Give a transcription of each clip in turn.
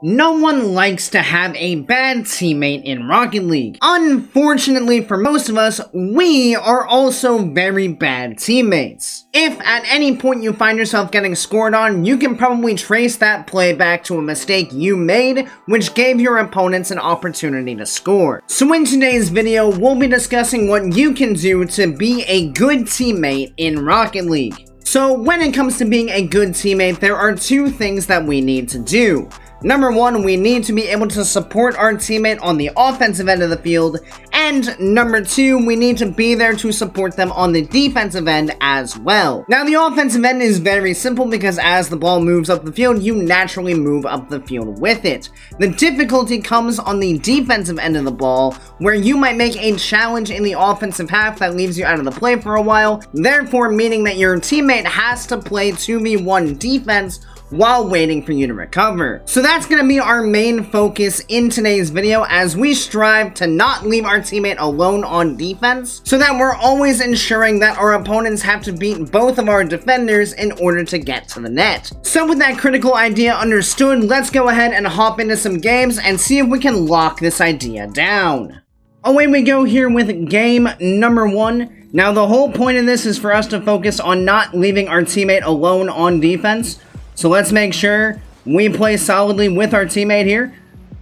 No one likes to have a bad teammate in Rocket League. Unfortunately for most of us, we are also very bad teammates. If at any point you find yourself getting scored on, you can probably trace that play back to a mistake you made, which gave your opponents an opportunity to score. So in today's video, we'll be discussing what you can do to be a good teammate in Rocket League. So when it comes to being a good teammate, there are two things that we need to do. Number one, we need to be able to support our teammate on the offensive end of the field, and number two, we need to be there to support them on the defensive end as well. Now, the offensive end is very simple because as the ball moves up the field, you naturally move up the field with it. The difficulty comes on the defensive end of the ball, where you might make a challenge in the offensive half that leaves you out of the play for a while, therefore meaning that your teammate has to play 2v1 defense while waiting for you to recover. So that's going to be our main focus in today's video as we strive to not leave our teammate alone on defense, so that we're always ensuring that our opponents have to beat both of our defenders in order to get to the net. So with that critical idea understood, let's go ahead and hop into some games and see if we can lock this idea down. Away we go here with game number one. Now the whole point of this is for us to focus on not leaving our teammate alone on defense. So let's make sure we play solidly with our teammate here.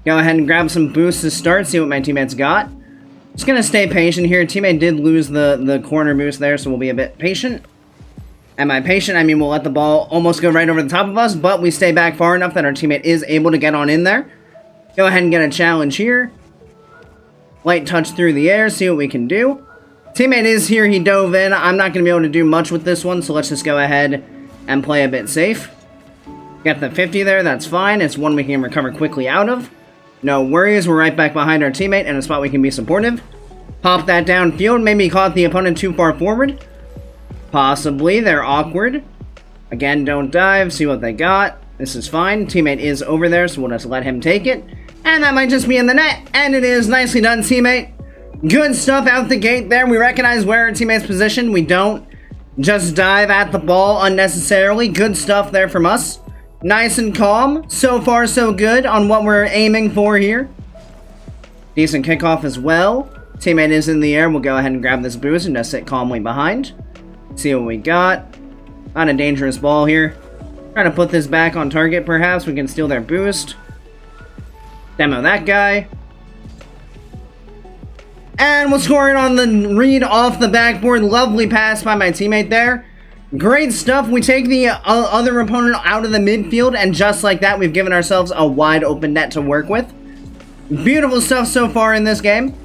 Go ahead and grab some boosts to start, see what my teammate's got. Just gonna stay patient here. Teammate did lose the corner boost there, so we'll be a bit patient. And by patient, I mean we'll let the ball almost go right over the top of us, but we stay back far enough that our teammate is able to get on in there. Go ahead and get a challenge here. Light touch through the air, see what we can do. Teammate is here, he dove in. I'm not gonna be able to do much with this one, so let's just go ahead and play a bit safe. Got the 50 there, that's fine. It's one we can recover quickly out of. No worries, we're right back behind our teammate in a spot we can be supportive. Pop that downfield, maybe caught the opponent too far forward. Possibly, they're awkward. Again, don't dive, see what they got. This is fine, teammate is over there, so we'll just let him take it. And that might just be in the net, and it is. Nicely done, teammate. Good stuff out the gate there. We recognize where our teammate's positioned. We don't just dive at the ball unnecessarily. Good stuff there from us. Nice and calm. So far, so good on what we're aiming for here. Decent kickoff as well. Teammate is in the air. We'll go ahead and grab this boost and just sit calmly behind. See what we got. Not a dangerous ball here. Trying to put this back on target, perhaps. We can steal their boost. Demo that guy. And we'll score it on the read off the backboard. Lovely pass by my teammate there. Great stuff. We take the other opponent out of the midfield, and just like that, we've given ourselves a wide open net to work with. Beautiful stuff so far in this game.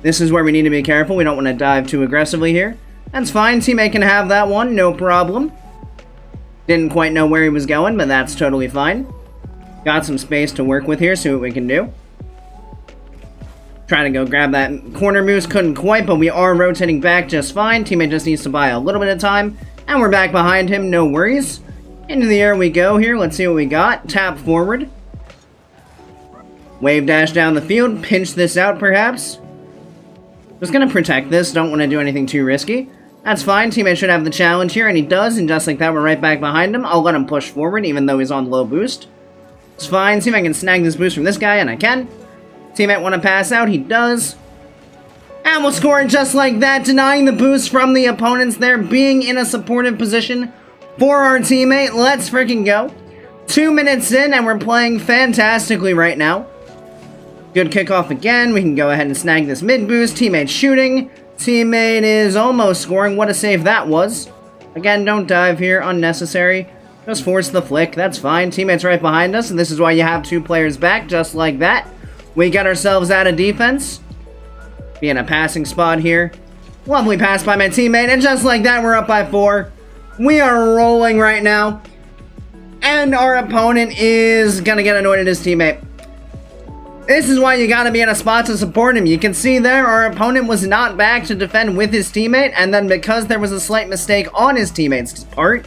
This is where we need to be careful. We don't want to dive too aggressively here. That's fine. Teammate can have that one. No problem. Didn't quite know where he was going, but that's totally fine. Got some space to work with here. See what we can do. Trying to go grab that corner boost, couldn't quite, but we are rotating back just fine. Teammate just needs to buy a little bit of time, and we're back behind him, no worries. Into the air we go here, let's see what we got. Tap forward. Wave dash down the field, pinch this out perhaps. Just gonna protect this, don't want to do anything too risky. That's fine, teammate should have the challenge here, and he does, and just like that, we're right back behind him. I'll let him push forward, even though he's on low boost. It's fine, see if I can snag this boost from this guy, and I can. Teammate want to pass out, he does. And we'll score just like that, denying the boost from the opponents there, being in a supportive position for our teammate. Let's freaking go. 2 minutes in, and we're playing fantastically right now. Good kickoff again. We can go ahead and snag this mid boost. Teammate shooting. Teammate is almost scoring. What a save that was. Again, don't dive here, unnecessary. Just force the flick, that's fine. Teammate's right behind us, and this is why you have 2 players back, just like that. We got ourselves out of defense. Be in a passing spot here. Lovely pass by my teammate, and just like that, we're up by 4. We are rolling right now. And our opponent is gonna get annoyed at his teammate. This is why you gotta be in a spot to support him. You can see there, our opponent was not back to defend with his teammate, and then because there was a slight mistake on his teammate's part,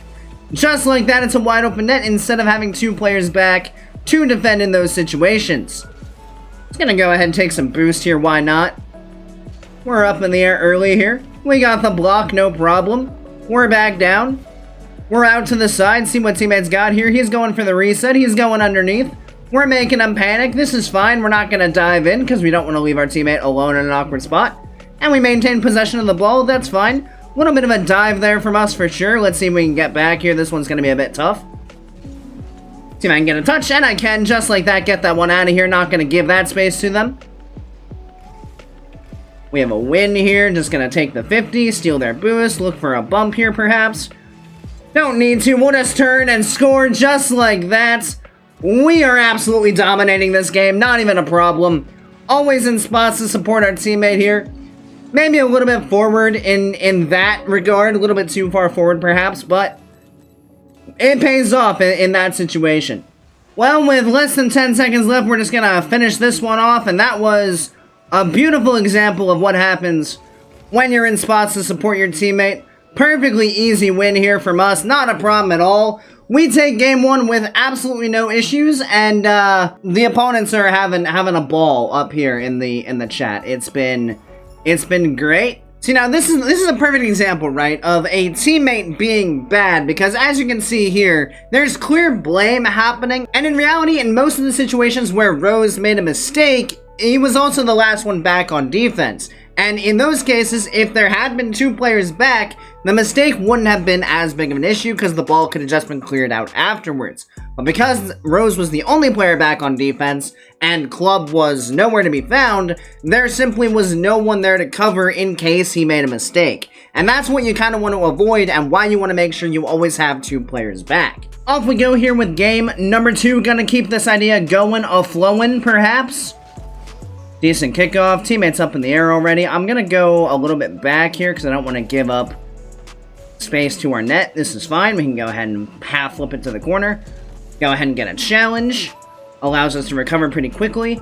just like that, it's a wide open net instead of having 2 players back to defend in those situations. Just gonna go ahead and take some boost here, why not? We're up in the air early here. We got the block, no problem. We're back down. We're out to the side, see what teammate's got here. He's going for the reset, he's going underneath. We're making him panic. This is fine. We're not going to dive in because we don't want to leave our teammate alone in an awkward spot. And we maintain possession of the ball. That's fine. A little bit of a dive there from us for sure. Let's see if we can get back here. This one's going to be a bit tough. See if I can get a touch, and I can, just like that, get that one out of here. Not going to give that space to them. We have a win here. Just going to take the 50, steal their boost, look for a bump here perhaps. Don't need to. We'll just turn and score just like that. We are absolutely dominating this game, not even a problem. Always in spots to support our teammate here. Maybe a little bit forward in that regard, a little bit too far forward perhaps, but it pays off in that situation. Well, with less than 10 seconds left, we're just gonna finish this one off, and that was a beautiful example of what happens when you're in spots to support your teammate. Perfectly easy win here from us, not a problem at all. We take game one with absolutely no issues, and the opponents are having a ball up here in the chat. It's been great. See, now this is a perfect example, right, of a teammate being bad, because as you can see here, there's clear blame happening, and in reality, in most of the situations where Rose made a mistake, he was also the last one back on defense. And in those cases, if there had been two players back, the mistake wouldn't have been as big of an issue because the ball could have just been cleared out afterwards. But because Rose was the only player back on defense and Club was nowhere to be found, there simply was no one there to cover in case he made a mistake. And that's what you kind of want to avoid and why you want to make sure you always have two players back. Off we go here with game number 2. Gonna keep this idea going, flowing perhaps. Decent kickoff. Teammates up in the air already. I'm going to go a little bit back here because I don't want to give up space to our net. This is fine. We can go ahead and half flip it to the corner. Go ahead and get a challenge. Allows us to recover pretty quickly.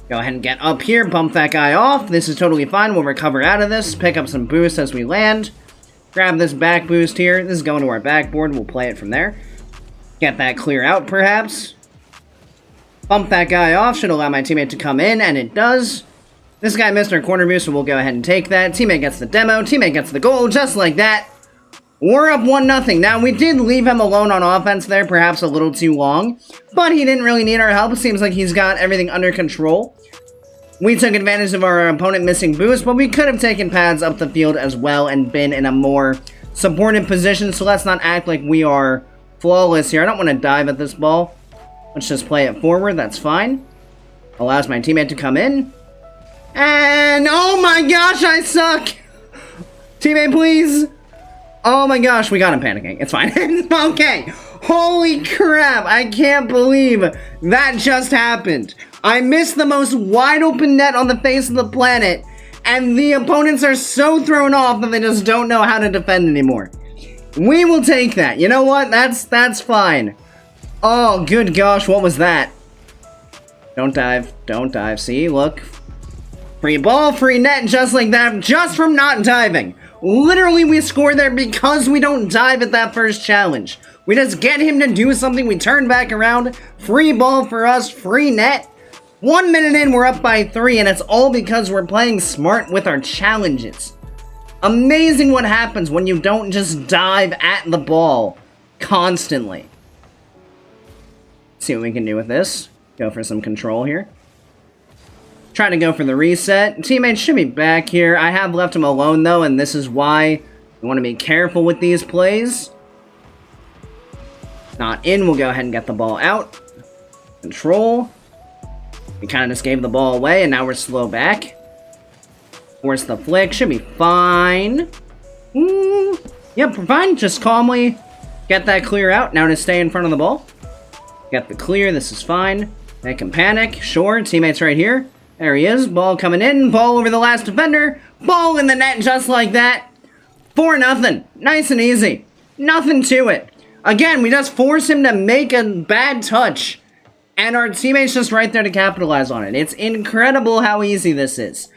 Go ahead and get up here. Bump that guy off. This is totally fine. We'll recover out of this. Pick up some boost as we land. Grab this back boost here. This is going to our backboard. We'll play it from there. Get that clear out perhaps. Bump that guy off, should allow my teammate to come in, and it does. This guy missed our corner boost, so we'll go ahead and take that. Teammate gets the demo, teammate gets the goal, just like that. We're up 1-0. Now, we did leave him alone on offense there, perhaps a little too long, but he didn't really need our help. It seems like he's got everything under control. We took advantage of our opponent missing boost, but we could have taken pads up the field as well and been in a more supportive position, so let's not act like we are flawless here. I don't want to dive at this ball. Let's just play it forward, that's fine. Allows my teammate to come in. And, oh my gosh, I suck! Teammate, please! Oh my gosh, we got him panicking. It's fine. Okay. Holy crap, I can't believe that just happened. I missed the most wide open net on the face of the planet, and the opponents are so thrown off that they just don't know how to defend anymore. We will take that. You know what? That's fine. Oh, good gosh, what was that? Don't dive, don't dive. See, look. Free ball, free net, just like that, just from not diving. Literally, we score there because we don't dive at that first challenge. We just get him to do something, we turn back around, free ball for us, free net. 1 minute in, we're up by 3, and it's all because we're playing smart with our challenges. Amazing what happens when you don't just dive at the ball constantly. See what we can do with this. Go for some control here. Try to go for the reset. Teammates should be back here. I have left him alone though, and this is why you want to be careful with these plays. Not in. We'll go ahead and get the ball out. Control. We kind of just gave the ball away, and now we're slow back. Force the flick. Should be fine. Yep, we're fine. Just calmly get that clear out. Now to stay in front of the ball. Get the clear, this is fine. Make him panic, sure, teammate's right here. There he is, ball coming in, ball over the last defender, ball in the net just like that. 4-0, nice and easy. Nothing to it. Again, we just force him to make a bad touch, and our teammate's just right there to capitalize on it. It's incredible how easy this is.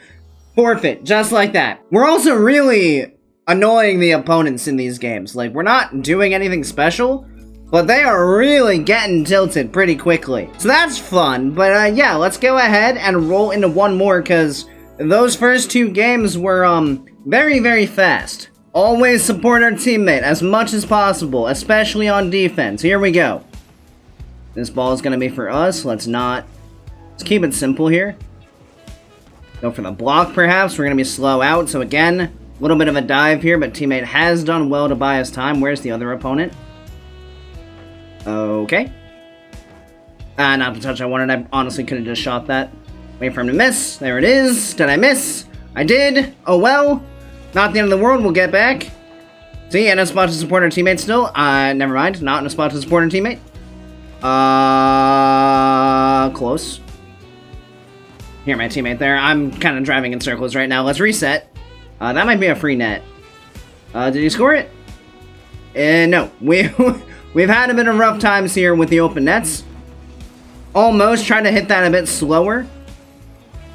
Forfeit, just like that. We're also really annoying the opponents in these games. Like, we're not doing anything special, but they are really getting tilted pretty quickly. So that's fun, but yeah, let's go ahead and roll into one more, because those first 2 games were, very, very fast. Always support our teammate as much as possible, especially on defense. Here we go. This ball is going to be for us. Let's keep it simple here. Go for the block, perhaps. We're going to be slow out. So again, a little bit of a dive here, but teammate has done well to buy us time. Where's the other opponent? Okay. Not the touch I wanted. I honestly could have just shot that. Wait for him to miss. There it is. Did I miss? I did. Oh well. Not the end of the world. We'll get back. See, in a spot to support our teammate still. Never mind. Not in a spot to support our teammate. Close. Here, my teammate there. I'm kind of driving in circles right now. Let's reset. That might be a free net. Did he score it? No. We've had a bit of rough times here with the open nets. Almost trying to hit that a bit slower.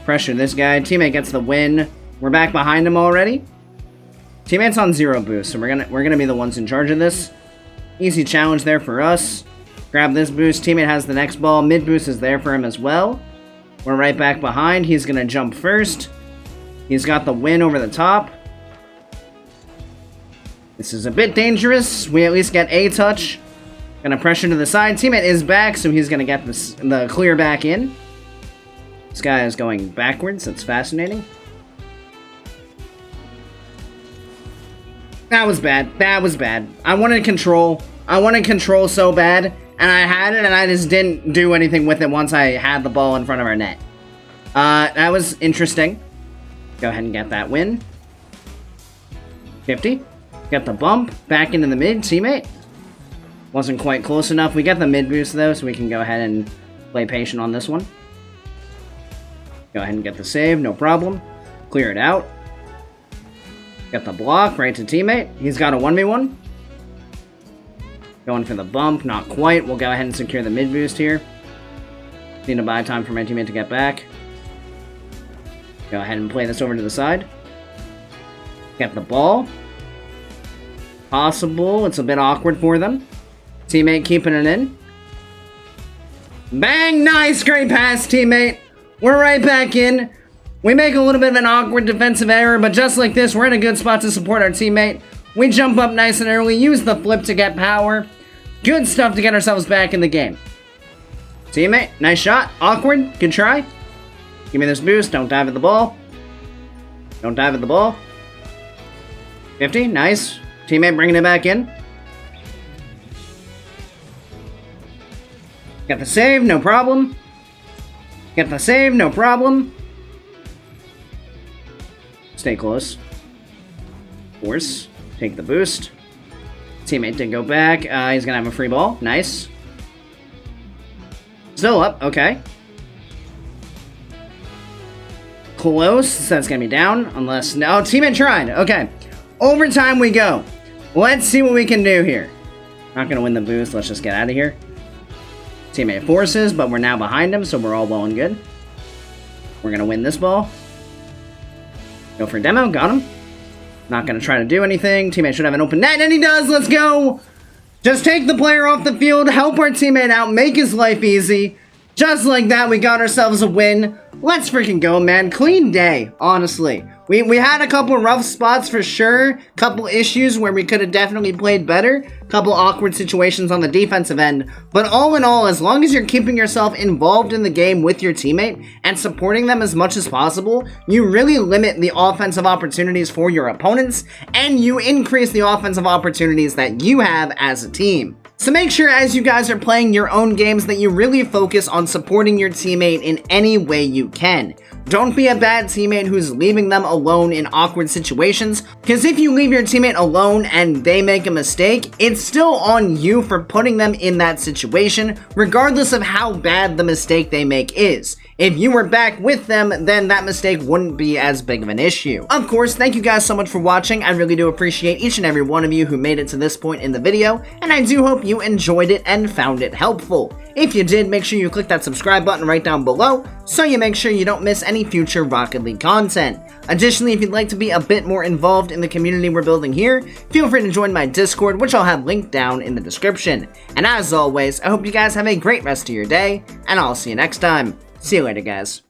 Pressure this guy. Teammate gets the win. We're back behind him already. Teammate's on 0 boost, so we're gonna be the ones in charge of this. Easy challenge there for us. Grab this boost. Teammate has the next ball. Mid boost is there for him as well. We're right back behind. He's gonna jump first. He's got the win over the top. This is a bit dangerous. We at least get a touch. Gonna pressure to the side. Teammate is back, so he's gonna get the clear back in. This guy is going backwards. That's fascinating. That was bad. That was bad. I wanted control. I wanted control so bad, and I had it, and I just didn't do anything with it once I had the ball in front of our net. That was interesting. Go ahead and get that win. 50. Get the bump. Back into the mid. Teammate. Wasn't quite close enough. We got the mid boost, though, so we can go ahead and play patient on this one. Go ahead and get the save. No problem. Clear it out. Get the block right to teammate. He's got a 1v1. Going for the bump. Not quite. We'll go ahead and secure the mid boost here. Need to buy time for my teammate to get back. Go ahead and play this over to the side. Get the ball. Possible. It's a bit awkward for them. Teammate keeping it in. Bang! Nice! Great pass, teammate. We're right back in. We make a little bit of an awkward defensive error, but just like this, we're in a good spot to support our teammate. We jump up nice and early, use the flip to get power. Good stuff to get ourselves back in the game. Teammate, nice shot. Awkward, good try. Give me this boost, don't dive at the ball. Don't dive at the ball. 50, nice. Teammate bringing it back in. Get the save, no problem. Get the save, no problem. Stay close. Force. Take the boost. Teammate did go back. He's gonna have a free ball. Nice. Still up. Okay. Close. That's gonna be down. Unless... No, teammate tried. Okay. Overtime we go. Let's see what we can do here. Not gonna win the boost. Let's just get out of here. Teammate forces, but we're now behind him, so we're all well and good. We're gonna win this ball. Go for a demo. Got him. Not going to try to do anything. Teammate should have an open net, and he does. Let's go. Just take the player off the field, help our teammate out, make his life easy. Just like that, we got ourselves a win. Let's freaking go, man. Clean day, honestly. We had a couple rough spots for sure. Couple issues where we could have definitely played better. Couple awkward situations on the defensive end. But all in all, as long as you're keeping yourself involved in the game with your teammate and supporting them as much as possible, you really limit the offensive opportunities for your opponents, and you increase the offensive opportunities that you have as a team. So make sure as you guys are playing your own games that you really focus on supporting your teammate in any way you can. Don't be a bad teammate who's leaving them alone in awkward situations, because if you leave your teammate alone and they make a mistake, it's still on you for putting them in that situation, regardless of how bad the mistake they make is. If you were back with them, then that mistake wouldn't be as big of an issue. Of course, thank you guys so much for watching. I really do appreciate each and every one of you who made it to this point in the video, and I do hope you enjoyed it and found it helpful. If you did, make sure you click that subscribe button right down below, so you make sure you don't miss any future Rocket League content. Additionally, if you'd like to be a bit more involved in the community we're building here, feel free to join my Discord, which I'll have linked down in the description. And as always, I hope you guys have a great rest of your day, and I'll see you next time. See you later, guys.